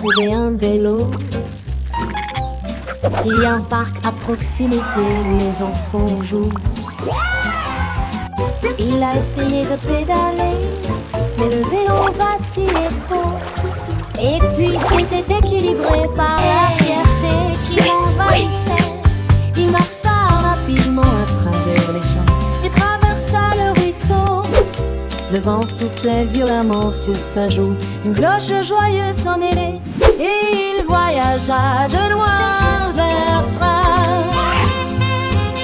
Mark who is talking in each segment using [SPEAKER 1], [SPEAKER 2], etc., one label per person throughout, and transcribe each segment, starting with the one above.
[SPEAKER 1] trouver un vélo. Il y a un parc à proximité où les enfants jouent. Il a essayé de pédaler, mais le vélo vacillait trop. Et puis c'était équilibré par la fierté qui l'envahissait. Il marcha rapidement à travers les champs et traversa le ruisseau. Le vent soufflait violemment sur sa joue, une cloche joyeuse s'en mêlait, et il voyagea de loin vers Prague.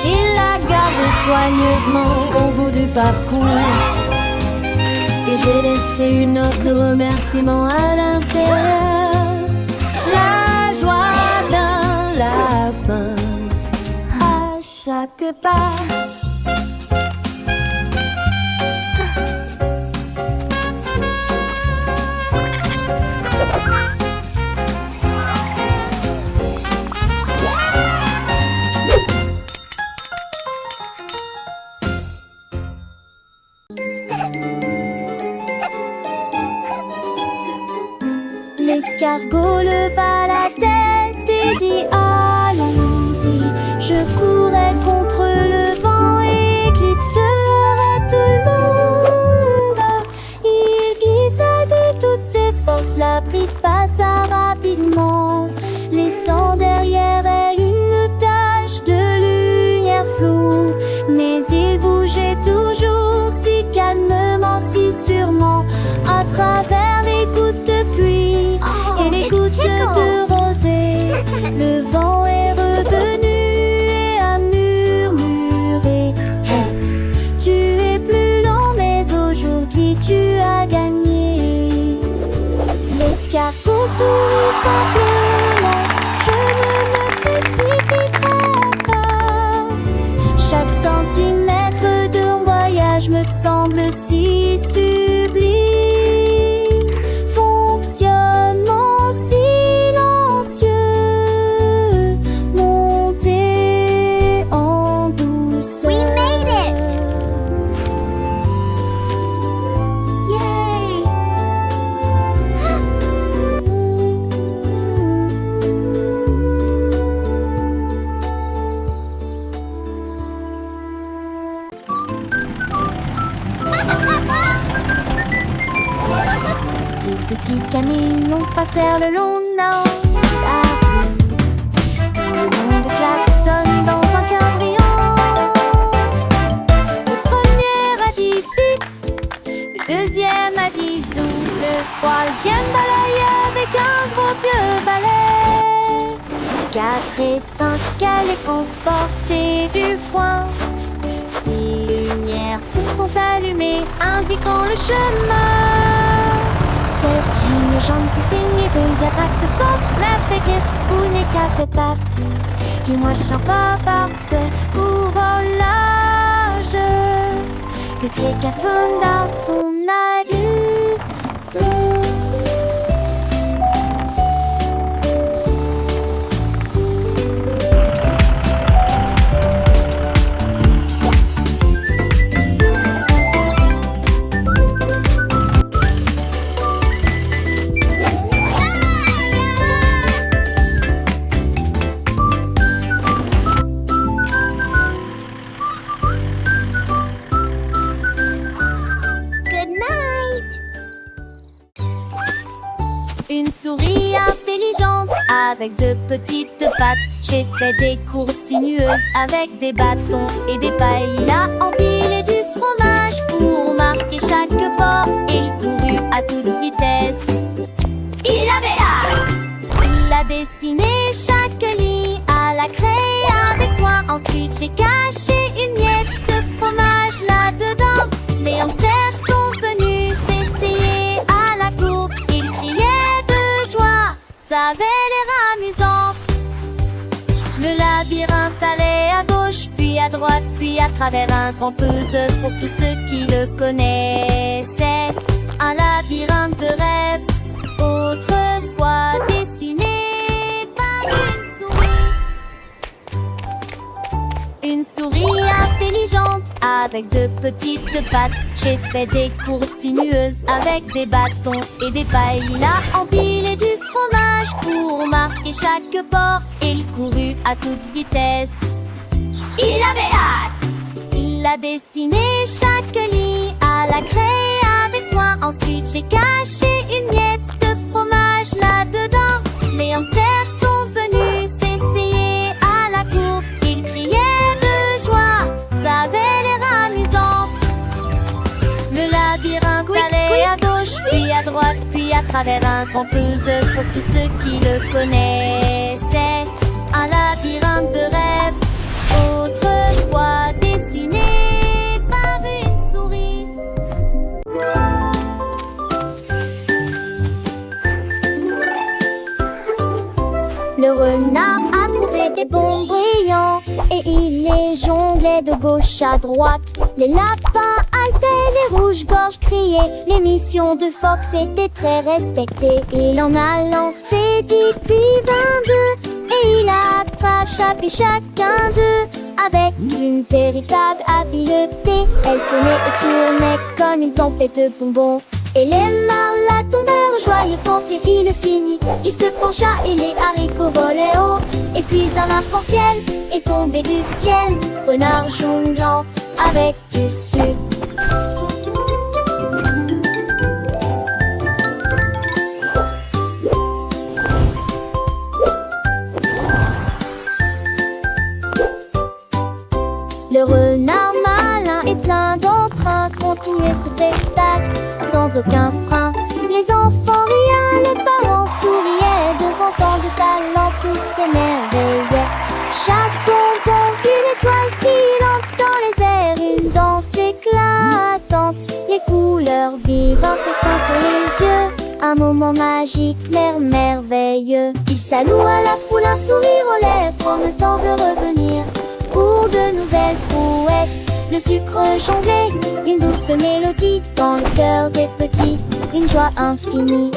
[SPEAKER 1] Il la gardait soigneusement au bout du parcours, et j'ai laissé une note de remerciement à l'intérieur. La joie d'un lapin à chaque pas. L'escargot leva la tête et dit allons-y. Je courais contre le vent et éclipserais tout le monde. Il glissa de toutes ses forces, la prise passa rapidement, laissant derrière elle une tache de lumière floue. Mais il bougeait toujours si calmement, si sûrement, à travers les gouttes de pluie et les gouttes de rosée. Le vent est revenu et a murmuré hey, tu es plus lent mais aujourd'hui tu as gagné. L'escargot sourit simplement, je ne me précipiterai pas. Chaque centimètre de voyage me semble si sublime. Fonctionnement silencieux, monter en douceur.
[SPEAKER 2] We made it!
[SPEAKER 1] Yay! Des petits camions passèrent le long de la route. Tout le monde klaxonne dans un cabrion. Le premier a dit bip, le deuxième a dit zou, le troisième balaye avec un gros vieux balai. 4 et 5 allaient transporter du foin. 6 lumières se sont allumées, indiquant le chemin. 7 une jambe successive, il y a tracte saute, la féquesse ou n'est qu'à tes pattes. Et moi je chante pas parfait pour volage. Que quelqu'un fonda son allure. Une souris intelligente avec de petites pattes. J'ai fait des courbes sinueuses avec des bâtons et des pailles. Il a empilé du fromage pour marquer chaque bord et il courut à toute vitesse. Il avait hâte. Il a dessiné chaque ligne à la craie avec soin. Ensuite j'ai caché une miette de fromage là-dedans. Les hamsters sont venus s'essayer à la course. Ils criaient de joie, ça avait l'air amusant. Le labyrinthe allait à gauche, puis à droite, puis à travers un grand puzzle pour tous ceux qui le connaissaient. Un labyrinthe de rêve, autrefois dessiné par une souris. Une souris intelligente avec de petites pattes. J'ai fait des courbes sinueuses avec des bâtons et des pailles. Il a empilé du fromage pour marquer chaque porte. Il courut à toute vitesse. Il avait hâte. Il a dessiné chaque ligne à la craie avec soin. Ensuite j'ai caché une miette de fromage là-dedans. Les hamsters sont venus s'essayer à la course. Ils criaient de joie, ça avait l'air amusant. Le labyrinthe allait à gauche, puis à droite, puis à travers un grand puzzle pour tous ceux qui le connaissaient. Un labyrinthe de rêves, autrefois dessiné par une souris. Le renard a trouvé des bons brillants et il les jonglait de gauche à droite. Les lapins haletaient, les rouges-gorges criaient. Les missions de Fox étaient très respectées. Il en a lancé 10 puis 22 et il attrape chacun d'eux avec une véritable habileté. Elle tournait et tournait comme une tempête de bonbons. Et les marlas tombèrent joyeux quand il le finit. Il se pencha et les haricots volaient haut. Et puis un arc-en-ciel est tombé du ciel. Renard jonglant avec du sucre. Le renard malin et plein d'entrain continuait ce spectacle sans aucun frein. Les enfants riaient, les parents souriaient. Devant tant de talent, tous s'émerveillaient. Chaque bonbon, une étoile filante dans les airs, une danse éclatante. Les couleurs vives, un festin pour les yeux, un moment magique, merveilleux. Il saloue à la foule, un sourire aux lèvres, prend le temps de revenir pour de nouvelles prouesses. Le sucre jonglé, une douce mélodie dans le cœur des petits, une joie infinie.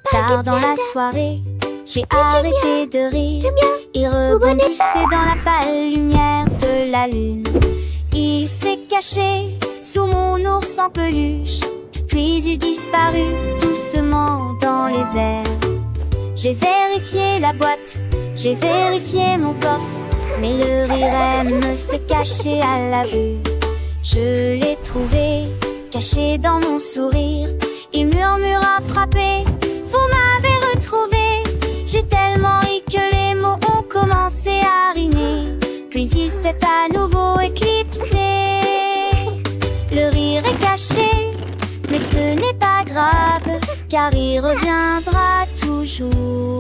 [SPEAKER 1] Tard dans la soirée, j'ai arrêté de rire. Il rebondissait dans la pâle lumière de la lune. Il s'est caché sous mon ours en peluche, puis il disparut doucement dans les airs. J'ai vérifié la boîte, j'ai vérifié mon coffre, mais le rire aime se cacher à la vue. Je l'ai trouvé caché dans mon sourire. Il murmura frappé, vous m'avez retrouvé. J'ai tellement ri que les mots ont commencé à rimer. Puis il s'est à nouveau éclipsé. Le rire est caché, mais ce n'est pas grave, car il reviendra toujours.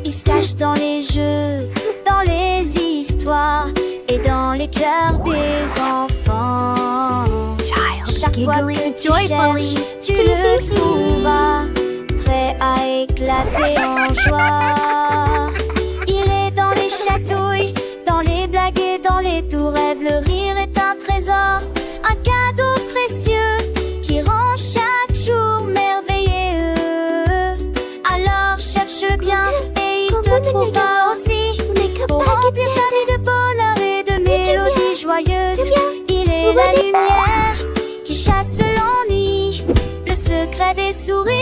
[SPEAKER 1] Il se cache dans les jeux, dans les histoires et dans les cœurs des enfants. Chaque fois que tu cherches, tu le trouveras, prêt à éclater en joie. Il est dans les chatouilles, dans les blagues et dans les doux rêves. Le rire est un trésor, un cadeau précieux qui rend chaque jour merveilleux. Alors cherche bien et il te trouvera aussi, pour remplir ta vie de bonheur et de mélodies joyeuses. Il est la lumière qui chasse l'ennui, le secret des sourires.